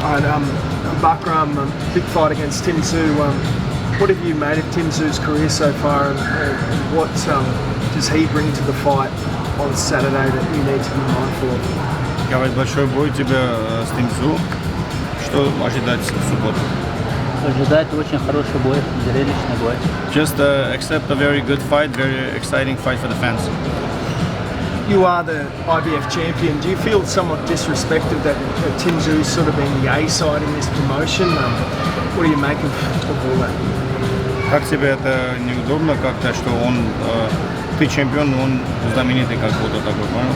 Alright, Bakhram, big fight against Tim Tszyu. What have you made of Tim Tszyu's career so far, and what does he bring to the fight on Saturday that you need to be mindful of? Говорит, большой бой у тебя с Тим Тszyu. Что ожидать в субботу? Ожидать очень хороший бой, зрелищный бой. Just accept a very good fight, very exciting fight for the fans. You are the IBF champion. Do you feel somewhat disrespected that Tim Tszyu's sort of been the A side in this promotion? What do you make of all that? Как тебе это неудобно как-то, что он, ты чемпион, он знаменитый как будто такой, понял?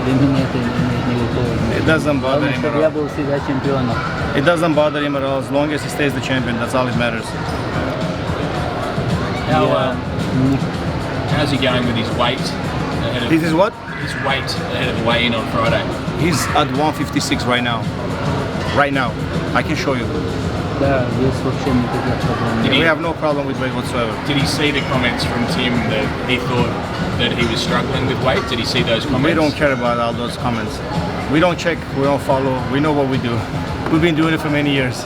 Для меня это не никакого. It doesn't bother him at all. Я был всегда чемпионом. It doesn't bother him at all as long as he stays the champion. That's all it matters. How's he going with his weight? This is what? His weight ahead of the weigh-in on Friday. He's at 156 right now. Right now. I can show you. Да, вес вообще никаких проблем. We have no problem with weight whatsoever. Did he see the comments from Tim that he thought that he was struggling with weight? Did he see those comments? We don't care about all those comments. We don't check, we don't follow, we know what we do. We've been doing it for many years.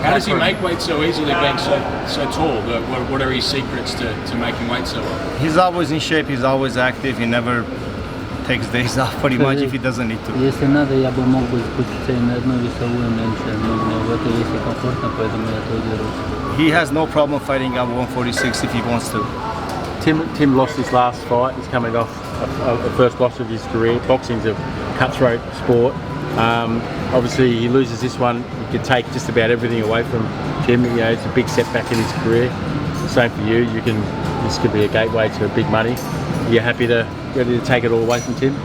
How does he make weight so easily being so tall? What are his secrets to making weight so well? He's always in shape, he's always active, he never takes days off pretty much if he doesn't need to. Если надо, я бы мог бы спуститься и на одну весовую меньше, но мне в это есть и комфортно, поэтому я это удержусь. He has no problem fighting at 146 if he wants to. Tim lost his last fight. He's coming off a first loss of his career. Boxing's a cutthroat sport. Obviously, he loses this one. He could take just about everything away from Tim. You know, it's a big setback in his career. Same for you. This could be a gateway to big money. You're ready to take it all away from Tim?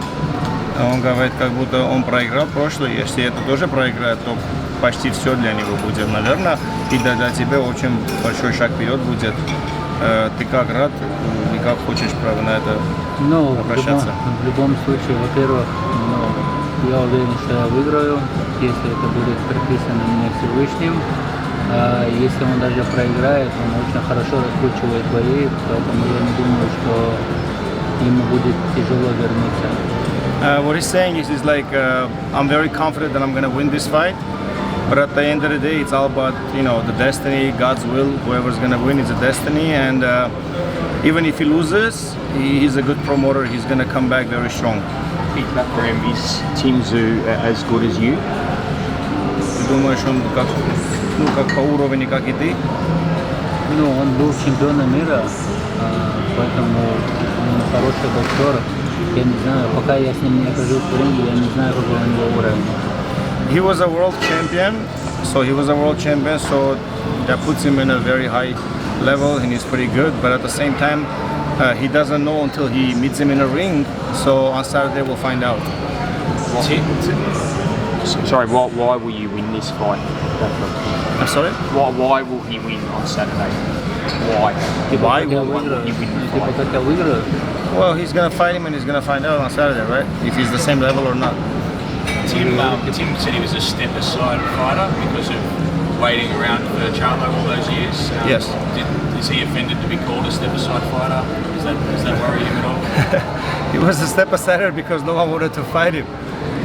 Он говорит, как будто он проиграл прошлое. Если это тоже проиграет, то почти все для него будет, наверное. И для тебя очень большой шаг вперед будет. Ты как рад и как хочешь право на это обращаться? В любом случае, во-первых, я уверен, что я выиграю, если это будет прописано мне Всевышним. Если он даже проиграет, он очень хорошо раскручивает бои, поэтому я не думаю, что ему будет тяжело вернуться. What he's saying is like, I'm very confident that I'm going to win this fight. But at the end of the day, it's all about, the destiny, God's will. Whoever's going to win is a destiny. And even if he loses, he's a good promoter. He's going to come back very strong. Bakhram, is Tim Tszyu as good as you? Ты думаешь, он как по уровню, как и ты? Он был чемпионом мира, поэтому он хороший боксер. Я не знаю, пока я с ним не окажусь в ринге, я не знаю, какой у него уровень. He was a world champion, so that puts him in a very high level, and he's pretty good. But at the same time, he doesn't know until he meets him in a ring. So on Saturday, we'll find out. Sorry, why will you win this fight? I'm sorry? Why will he win on Saturday? Why will he win the fight? Well, he's gonna fight him, and he's gonna find out on Saturday, right? If he's the same level or not. Tim said he was a step-aside fighter because of waiting around for Charlo all those years. Yes. Is he offended to be called a step-aside fighter? Does that worry him at all? He was a step-asider because no one wanted to fight him.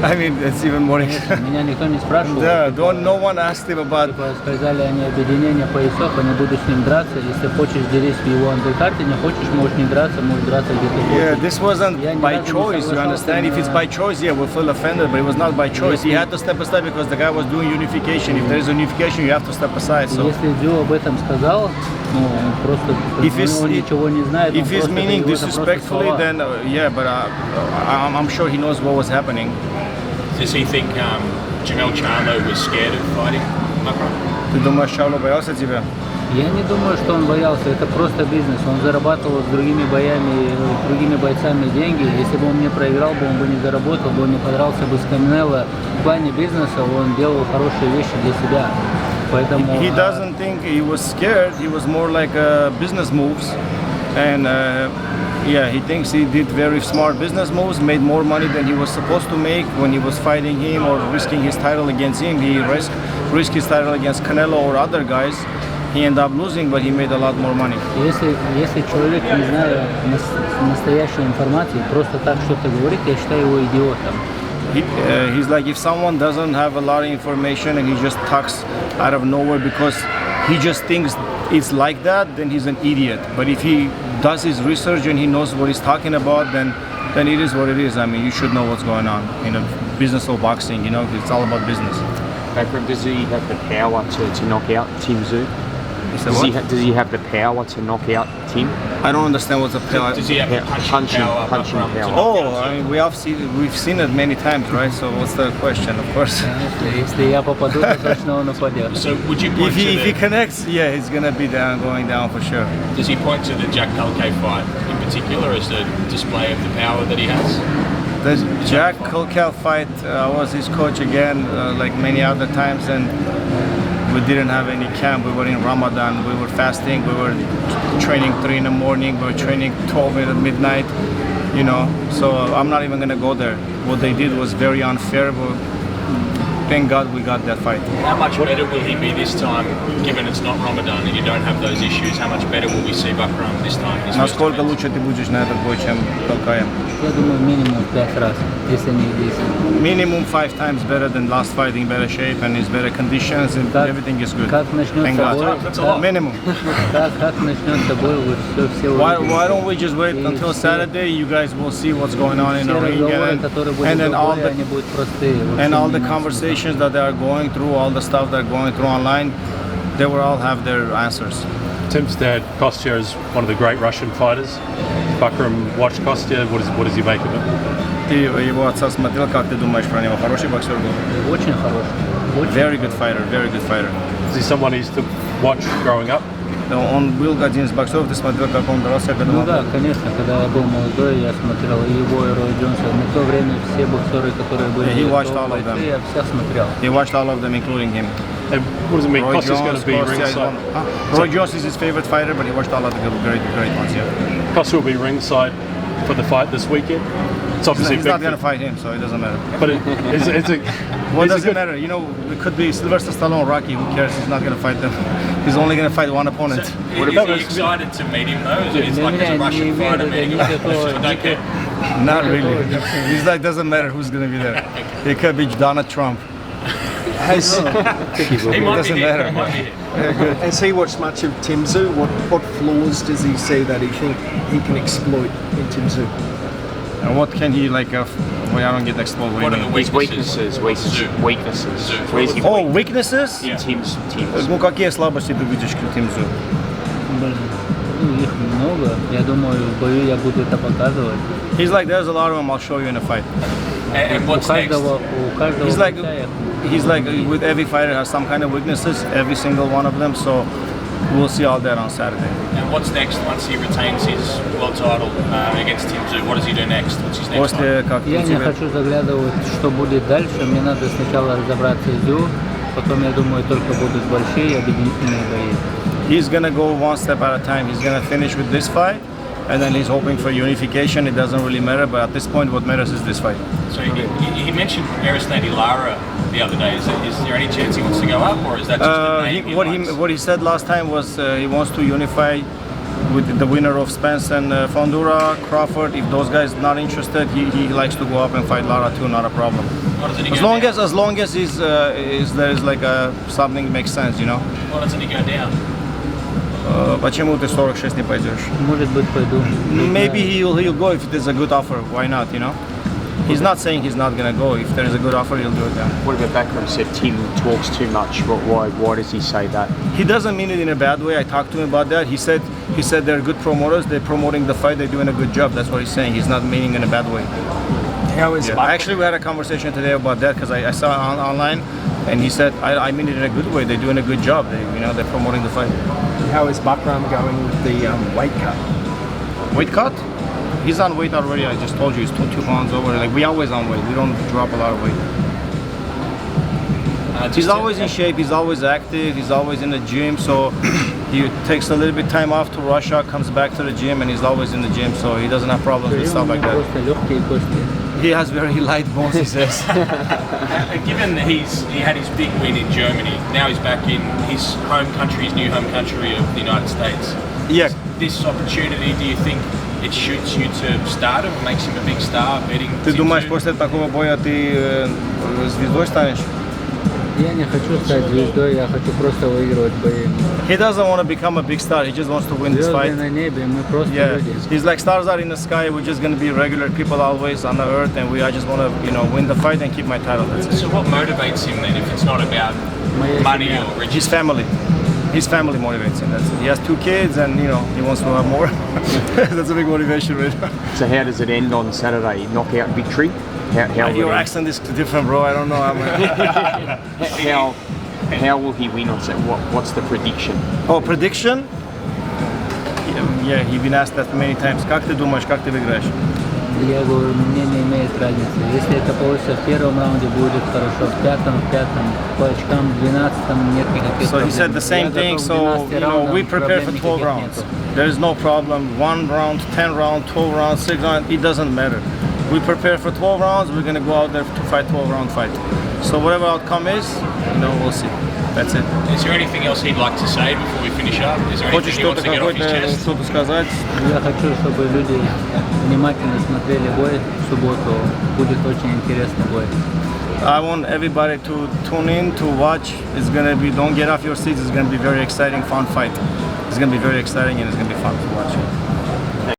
I mean, it's even more. Меня никто не спрашивал. Да, no one asked him about. Сказали они объединение поясов, они будут с ним драться. Если хочешь, делись в его андеркарте, не хочешь, можешь не драться, можешь драться где-то. Yeah, this wasn't by choice. You understand? If it's by choice, yeah, we'll feel offended, but it was not by choice. He had to step aside because the guy was doing unification. If there is unification, you have to step aside. So. Если Дзю об этом сказал, он просто он ничего не знает. If he's meaning disrespectfully, then yeah, but I'm sure he knows what was happening. Does he think Jamel Charlo was scared of fighting Bakhram? Ты думаешь, Чарло боялся тебя? Я не думаю, что он боялся. Это просто бизнес. Он зарабатывал с другими боями, другими бойцами деньги. Если бы он не проиграл, он бы не заработал, он не подрался бы с Канело. В плане бизнеса он делал хорошие вещи для себя. Поэтому. He doesn't think he was scared. He was more like business moves, and. Yeah, he thinks he did very smart business moves, made more money than he was supposed to make when he was fighting him or risking his title against him. He risked his title against Canelo or other guys. He ended up losing, but he made a lot more money. Если человек, не зная настоящей информации, просто так что-то говорит, я считаю его идиотом. he's like, if someone doesn't have a lot of information and he just talks out of nowhere because he just thinks it's like that, then he's an idiot. But if he does his research and he knows what he's talking about, then it is what it is. I mean, you should know what's going on in a business of boxing. You know, it's all about business. Bakhram, does he have the power to knock out Tim Tszyu? Does he have the power to knock out Tim? I don't understand what's the power. Does he have the punching power? Punching power. To knock Oh, out I mean, we've seen it many times, right? So what's the question? Of course. Если я попаду, то точно он упадет. So would you point If he connects, yeah, he's gonna be going down for sure. Does he point to the Jack Culcay fight in particular as the display of the power that he has? The Jack Culcay fight, I was his coach again, like many other times, and we didn't have any camp. We were in Ramadan. We were fasting. We were training 3 in the morning. We were training 12 at midnight. You know, so I'm not even gonna go there. What they did was very unfair. But thank God we got that fight. How much better will he be this time, given it's not Ramadan and you don't have those issues? How much better will we see Bakhram this time? Насколько лучше ты будешь на этот бой, чем Culcay? Я думаю, минимум 5 раз, если не 10. Minimum 5 times better than last fight, in better shape and is better conditions and everything is good. Как Thank начнется бой, God. Minimum. как начнется бой, вы все Why don't we just wait until Saturday? You guys will see what's going on in the ring, and then all the они будут простые. and all the conversations that they are going through, all the stuff they're going through online, they will all have their answers. Tim's dad, Kostya, is one of the great Russian fighters. Bakhram watched Kostya. What does he make of it? Ты его отца смотрел, как ты думаешь про него? Хороший боксер был? Очень хороший. Very good fighter, very good fighter. Is he someone he used to watch growing up? Он был один из боксеров, ты смотрел, как он дрался, когда Ну он... да, конечно, когда я был молодой, я смотрел и его, и Рой Джонса. На то время все боксеры, которые были He watched all of them. я всех смотрел. He watched all of them, including him. And what does it mean? Roy Kostya's going Jones, to be ringside. Roy Jones is his favorite fighter, but he watched all of the great ones, yeah. Kostya will be ringside for the fight this weekend. It's obviously He's big. not going to fight him, so it doesn't matter. But it's a. What it's a does it good- matter? You know, it could be Sylvester Stallone, Rocky. Who cares? He's not going to fight them. He's only going to fight one opponent. Is he excited to meet him though? It's like there's a Russian fighter meeting him. I don't care. Not really. He's like, doesn't matter who's going to be there. It could be Donald Trump. Has, He might be doesn't here. matter. He might be here. has he watched much of Tim Tszyu? What flaws does he see that he think he can exploit in Tim Tszyu? And what can he like? Well, I don't get exposed. What are the His weaknesses? weaknesses. Where's he Oh, weak? weaknesses? Yeah. Tim's. Ну, какие слабости ты видишь к Тим Тszyu? Блин, ну, их много. Я думаю, в бою я буду это показывать. He's like, there's a lot of them. I'll show you in a fight. And У what's next? каждого He's like, бойца я- he's like with every fighter has some kind of weaknesses. Every single one of them. So we'll see all that on Saturday. And what's next once he retains his world title against Tim Tszyu? What does he do next? What's his next fight? После как Я не хочу заглядывать, что будет дальше. Мне надо сначала разобраться с Дзю, потом, я думаю, только будут большие объединительные бои. he's gonna go one step at a time. He's gonna finish with this fight, and then he's hoping for unification. It doesn't really matter, but at this point, what matters is this fight. So he mentioned Arislandi Lara the other day. Is there any chance he wants to go up, or is that just a name he likes? What he said last time was he wants to unify with the winner of Spence and Fondura, Crawford. If those guys not interested, he likes to go up and fight Lara too. Not a problem. Why doesn't he As go long down? as there is like something makes sense, you know. Why doesn't he go down? Почему ты 46 не пойдешь? Может быть, пойду. Maybe he'll go if there's a good offer. Why not? You know. He's not saying he's not gonna go. If there is a good offer, he'll do it then. What about Bakhram said Tim talks too much? Why does he say that? He doesn't mean it in a bad way. I talked to him about that. He said they're good promoters. They're promoting the fight. They're doing a good job. That's what he's saying. He's not meaning in a bad way. How is Yeah. Actually, we had a conversation today about that because I saw it online, and he said I mean it in a good way. They're doing a good job. They're promoting the fight. how is Bakhram going with the weight cut? Weight cut? He's on weight already. I just told you he's 2 pounds over. Like we always on weight. We don't drop a lot of weight. He's always in shape. He's always active. He's always in the gym. So he takes a little bit time off to Russia, comes back to the gym, and he's always in the gym. So he doesn't have problems with stuff like that. Просто легкие кости. He has very light bones, he says. Given he had his big win in Germany, now he's back in his home country, his new home country of the United States. Yeah. This opportunity, do you think it shoots you to stardom, makes him a big star, beating Ты Tim думаешь, Tszyu? после такого боя ты звездой станешь? Я не хочу стать звездой, я хочу просто выигрывать бои. He doesn't want to become a big star. He just wants to win this Звезды fight. на небе, мы просто Yeah, люди. he's like stars are in the sky. We're just gonna be regular people always on the earth, and I just want to, win the fight and keep my title. That's it. So what motivates him then if it's not about Моя money семья. or His riches? family. His family motivates him. That's it. He has 2 kids, and he wants to have more. That's a big motivation, right? So how does it end on Saturday? Knockout victory? How will Your it end? accent is different, bro. I don't know. How will he win on Saturday? What's the prediction? Oh, prediction? Yeah, he's been asked that many times. Как ты думаешь, как ты выиграешь? Я говорю, мне не имеет разницы. Если это получится в первом раунде, будет хорошо. В пятом, по очкам, в 12 нет никаких So проблем. he said the same Я thing. готов к So 12 раундам, we prepare for проблем 12 никаких rounds. нету. There is no problem. 1 round, 10 round, 12 rounds, 6 rounds. It doesn't matter. We prepare for 12 rounds. We're gonna go out there to fight 12-round fight. So whatever outcome is, we'll see. That's it. Is there anything else he'd like to say before we finish up? Is there Хочешь anything he wants что-то to get off his какое-то chest? что-то сказать? Я хочу, чтобы люди внимательно смотрели бой в субботу. Будет очень интересный бой. I want everybody to tune in, to watch. It's gonna be, don't get off your seats. It's gonna be very exciting, fun fight. It's gonna be very exciting and it's gonna be fun to watch.